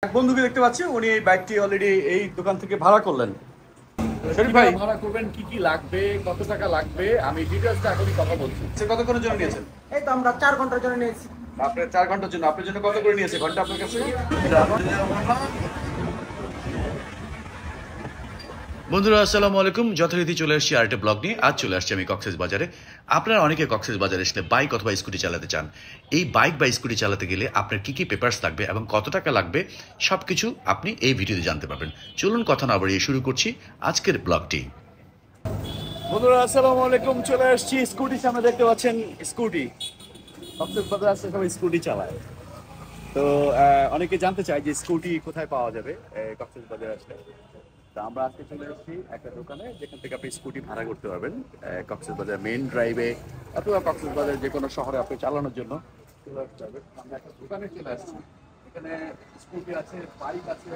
এক বন্ধুকে দেখতে পাচ্ছি, উনি এই বাইকটি অলরেডি এই দোকান থেকে ভাড়া করলেন। শরীফ ভাই, ভাড়া করবেন, কি কি লাগবে, কত টাকা লাগবে, আমি ডিটেইলসটা এখনই কথা বলছি। সে কতক্ষণের জন্য নিয়েছেন? এই তো আমরা 4 ঘন্টার জন্য নিয়েছি। আপনার 4 ঘন্টার জন্য, আপনার জন্য কত করে নিয়েছে ঘন্টা আপনার কাছে? বন্ধুরা আসসালামু আলাইকুম, যথারীতি চলে আসছি আরেকটা ব্লগ নিয়ে। আজ চলে আসছি আমি কক্সেস বাজারে। আপনারা অনেকে কক্সেস বাজারে এসে বাইক অথবা স্কুটি চালাতে চান। এই বাইক বা স্কুটি চালাতে গেলে আপনার কি কি পেপারস লাগবে এবং কত টাকা লাগবে সবকিছু আপনি এই ভিডিওতে জানতে পারবেন। চলুন কথা না বাড়িয়ে শুরু করছি আজকের ব্লগটি। বন্ধুরা আসসালামু আলাইকুম, চলে আসছি স্কুটি সামনে, দেখতে পাচ্ছেন স্কুটি। কক্সেস বাজারে আসলে সবাই স্কুটি চালায়, তো অনেকে জানতে চায় যে স্কুটি কোথায় পাওয়া যাবে কক্সেস বাজারে আসলে। তো আমরা আজকে চলে এসেছি একটা দোকানে, যেখান থেকে আপনি স্কুটি ভাড়া করতে পারবেন কক্সেস বাজার মেইন ড্রাইভে অথবা কক্সেস বাজার যে কোনো শহরে আপনি চালানোর জন্য চলে আসতে পারবেন। আমরা একটা দোকানে চলে আসছি, এখানে স্কুটি আছে, বাইক আছে।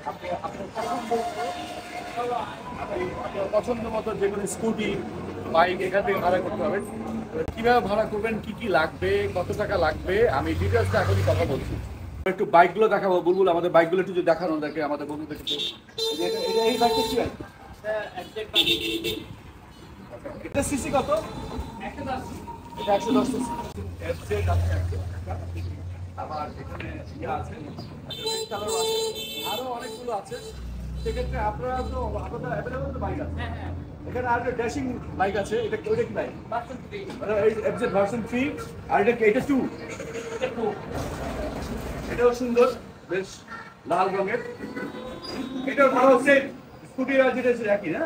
আপনি আপনার পছন্দ মতো যে কোনো স্কুটি, বাইক এখান থেকে ভাড়া করতে পারবেন। কিভাবে ভাড়া করবেন, কি কি লাগবে, কত টাকা লাগবে, আমি ডিটেলসটা এখনই কথা বলছি। একটু বাইকগুলো দেখাবো, বুলবুল আমাদের বাইকগুলো একটু যদি দেখানো দেখে আমাদের বন্ধুদেরকে। এই বাইকটা কি বাইক? এটা সিসি কত? এটা 110 সিসি। এফজেড আছে একটা। আবার এখানে ইয়া আছে, কালার আছে, আরো অনেকগুলো আছে। সেক্ষেত্রে আপনারা তো আপনাদের অ্যাভেলেবল তো বাইক আছে। হ্যাঁ, এখানে আর একটা ড্যাশিং বাইক আছে। এটা ওইটা কি বাইক? ভার্সন 3। এই এফজেড ভার্সন 3। আর এটা 2। এটা 2। এটাও সুন্দর, বেশ লাল রঙের। এটাও ভালো, সেম স্কুটি আর যেটা একই না।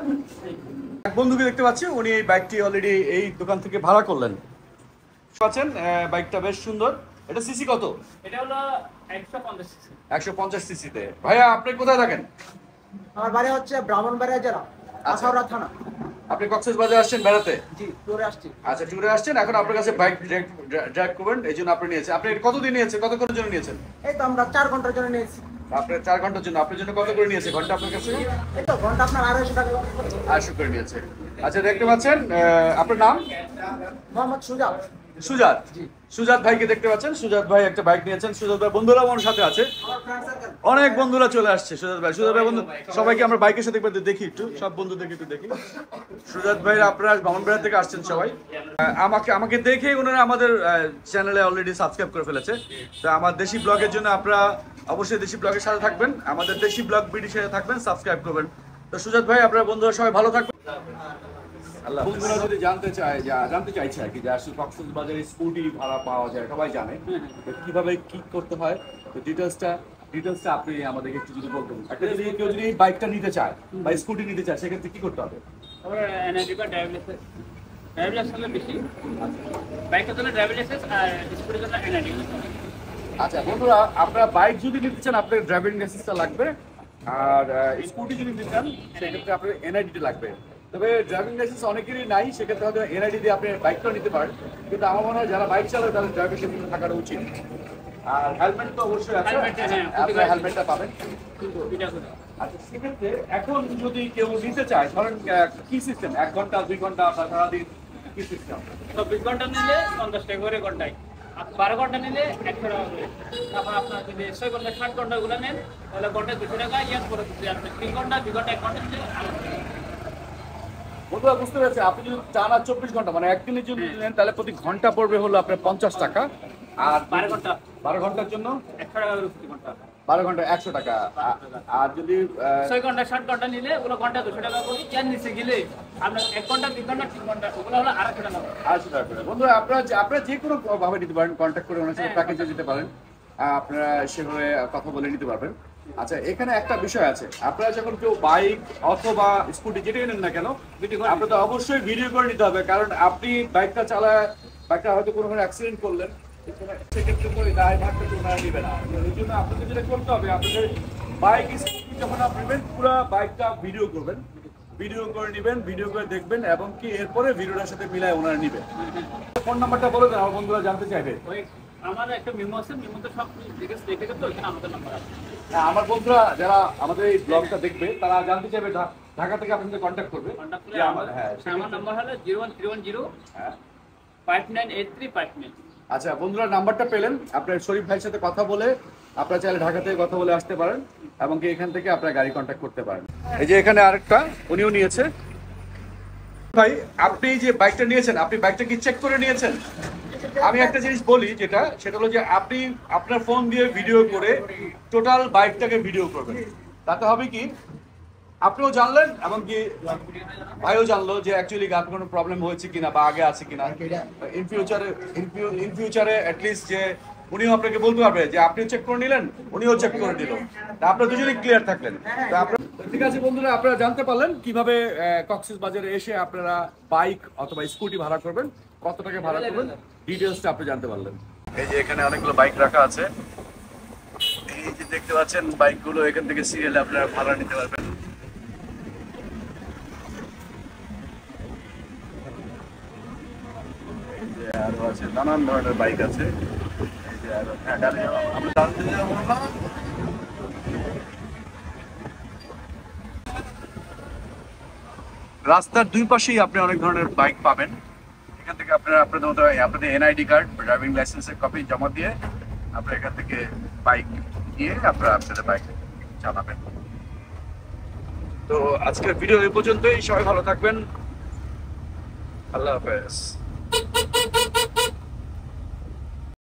এক বন্ধুকে দেখতে পাচ্ছি, উনি এই বাইকটি অলরেডি এই দোকান থেকে ভাড়া করলেন। পাচ্ছেন বাইকটা বেশ সুন্দর। এটা সিসি কত? এটা হলো 150 সিসি। 150 সিসিতে। ভাইয়া আপনি কোথায় থাকেন? আমার বাড়ি হচ্ছে ব্রাহ্মণবাড়িয়া জেলা, আখাউড়া থানা। আপনি কক্সেস বাজার আসছেন বেড়াতে? জি, ট্যুরে আসছি। আচ্ছা, ট্যুরে আসছেন, এখন আপনার কাছে বাইক ড্রাইভ করবেন, এই জন্য আপনি নিয়েছেন। আপনি কতদিন নিয়েছেন, কতক্ষণের জন্য নিয়েছেন? এই তো আমরা 4 ঘন্টার জন্য নিয়েছি। আপনার 4 ঘন্টার জন্য, আপনার জন্য কত করে নিয়েছে ঘন্টা আপনার কাছে? এই তো ঘন্টা আপনার 250 টাকা। 250 করে নিয়েছে। আচ্ছা, দেখতে পাচ্ছেন আপনার নাম? মোহাম্মদ সুজাত। সুজাত। সুজাত ভাইকে দেখতে পাচ্ছেন, সুজাত ভাই একটা বাইক নিয়েছেন। সুজাত ভাই বন্ধুরা আমার সাথে আছে, আমার ফ্রেন্ড সার্কেল। অনেক বন্ধুরা চলে আসছে। সুজাত ভাই বন্ধু সবাইকে আমরা বাইকের সাথে একবার দেখি, একটু সব বন্ধুদেরকে একটু দেখি। সুজাত ভাই আপনারা ব্রাহ্মণবাড়িয়া থেকে আসছেন সবাই। আমাকে দেখে ওনারা আমাদের চ্যানেলে অলরেডি সাবস্ক্রাইব করে ফেলেছে। তো আমার দেশি ব্লগের জন্য আপনারা অবশ্যই দেশি ব্লগের সাথে থাকবেন, আমাদের দেশি ব্লগ বিডির সাথে থাকবেন, সাবস্ক্রাইব করবেন। তো সুজাত ভাই, আপনারা বন্ধুরা সবাই ভালো থাকবেন। বন্ধুরা যদি জানতে চাইছে আর কি, যে আসলে কক্সবাজারে স্কুটি ভাড়া পাওয়া যায়, সবাই জানে কিভাবে কি করতে হয়, তো ডিটেলসটা আপনি আমাদেরকে একটু যদি বলতেন। একটা যদি কেউ যদি এই বাইকটা নিতে চায় বা স্কুটি নিতে চায়, সেক্ষেত্রে কি করতে হবে? আমার এনআইডি বা ড্রাইভিং লাইসেন্স হলে বেশি। বাইকের জন্য ড্রাইভিং লাইসেন্স আর স্কুটির জন্য এনআইডি। আচ্ছা বন্ধুরা, আপনারা বাইক যদি নিতে চান আপনার ড্রাইভিং লাইসেন্সটা লাগবে, আর স্কুটি যদি নিতে চান সেক্ষেত্রে আপনার এনআইডিটা লাগবে। তবে ড্রাইভিং লাইসেন্স অনেকেরই নাই, সেক্ষেত্রে হয়তো এনআইডি দিয়ে আপনি বাইকটাও নিতে পারেন। কিন্তু আমার মনে হয় যারা বাইক চালায় তাদের ড্রাইভিং লাইসেন্স থাকাটা উচিত। আর হেলমেট তো অবশ্যই আছে, আপনার হেলমেটটা পাবেন। আচ্ছা, সেক্ষেত্রে এখন যদি কেউ নিতে চায়, ধরেন কি সিস্টেম, 1 ঘন্টা 2 ঘন্টা বা সারাদিন কি সিস্টেম? 24 ঘন্টা নিলে 50 টাকা করে ঘন্টায়, আর 12 ঘন্টা নিলে 100 টাকা করে। তারপর আপনার যদি 6 ঘন্টা 60 ঘন্টাগুলো নেন তাহলে ঘন্টায় 200 টাকা। ইয়ার পরে যদি আপনি 3 ঘন্টা 2 ঘন্টা 1 ঘন্টা নিলে বন্ধুরা বুঝতে পেরেছে, আপনি যদি টানা 24 ঘন্টা মানে একদিনের জন্য নেন তাহলে প্রতি ঘন্টা পড়বে হলো আপনার 50 টাকা। আর 12 ঘন্টার জন্য 100 টাকা করে প্রতি ঘন্টা। 12 ঘন্টা 100 টাকা। আর যদি 6 ঘন্টা 60 ঘন্টা নিলে ওগুলো ঘন্টা 200 টাকা করে। ইয়ার নিচে গেলে আপনার 1 ঘন্টা 2 ঘন্টা 3 ঘন্টা ওগুলো হলো 250 টাকা। 250 টাকা করে। বন্ধুরা আপনারা যে কোনো ভাবে নিতে পারেন, কন্ট্যাক্ট করে ওনার সাথে প্যাকেজে দিতে পারেন, আপনারা সেভাবে কথা বলে নিতে পারবেন। আচ্ছা, এখানে একটা বিষয় আছে, আপনারা যখন কেউ বাইক অথবা স্কুটি যেটাই নেন না কেন, আপনার তো অবশ্যই ভিডিও করে নিতে হবে। কারণ আপনি বাইকটা হয়তো কোনো অ্যাক্সিডেন্ট করলেন, সেক্ষেত্রে তো এই দায় ভাগটা তো ওনারা নেবে না। এই জন্য আপনাদের যেটা করতে হবে, আপনাদের বাইক স্কুটি যখন আপনি নেবেন পুরো বাইকটা ভিডিও করবেন, ভিডিও করে নেবেন, ভিডিও করে দেখবেন, এবং কি এরপরে ভিডিওটার সাথে মিলায় ওনারা নেবেন। ফোন নাম্বারটা বলে দেন, আমার বন্ধুরা জানতে চাইবে। আমার একটা মেমো আছে, মেমোতে সব ডিটেইলস লিখে দেব, তো এখানে আমাদের নাম্বার আছে। হ্যাঁ, আমার বন্ধুরা যারা আমাদের এই ব্লগটা দেখবে তারা জানতে চাইবে, ঢাকা থেকে আপনাদের কন্ট্যাক্ট করবে। আমার নাম্বার হলো 01310 হ্যাঁ 598359। আচ্ছা বন্ধুরা, নাম্বারটা পেলেন, আপনার শরীফ ভাইয়ের সাথে কথা বলে আপনারা চাইলে ঢাকা থেকে কথা বলে আসতে পারেন এবং কি এখান থেকে আপনারা গাড়ি কন্ট্যাক্ট করতে পারেন। এই যে এখানে আরেকটা উনিও নিয়েছে। ভাই আপনি যে বাইকটা নিয়েছেন, আপনি বাইকটা কি চেক করে নিয়েছেন? আমি একটা জিনিস বলি, সেটা হলো যে আপনি আপনার ফোন দিয়ে ভিডিও করে টোটাল বাইকটাকে ভিডিও করবেন। তাতে হবে কি, আপনিও জানলেন এবং কি ভাইও জানলো যে অ্যাকচুয়ালি গাড়ির কোনো প্রবলেম হয়েছে কিনা বা আগে আছে কিনা। ইন ফিউচারে অ্যাটলিস্ট যে উনিও আপনাকে বলতে পারবে যে আপনিও চেক করে নিলেন, উনিও চেক করে দিল, তা আপনারা দুজনেই ক্লিয়ার থাকলেন। তা আপনারা ঠিক আছে বন্ধুরা, আপনারা জানতে পারলেন কিভাবে কক্সবাজারে এসে আপনারা বাইক অথবা স্কুটি ভাড়া করবেন, কত টাকা ভাড়া করবেন, ডিটেলসটা আপনি জানতে পারলেন। এই যে এখানে অনেকগুলো বাইক রাখা আছে, এই যে দেখতে পাচ্ছেন বাইকগুলো, এখান থেকে সিরিয়ালে আপনারা ভাড়া নিতে পারবেন। এই যে আরো আছে নানান ধরনের বাইক আছে। এই যে আরো আমরা জানতে বললাম রাস্তার দুই পাশেই আপনি অনেক ধরনের বাইক পাবেন। এখান থেকে আপনারা আপনাদের এনআইডি কার্ড, ড্রাইভিং লাইসেন্সের কপি জমা দিয়ে আপনারা এখান থেকে বাইক নিয়ে আপনারা আপনাদের বাইক চালাবেন। তো আজকের ভিডিও এই পর্যন্তই, সবাই ভালো থাকবেন, আল্লাহ হাফেজ।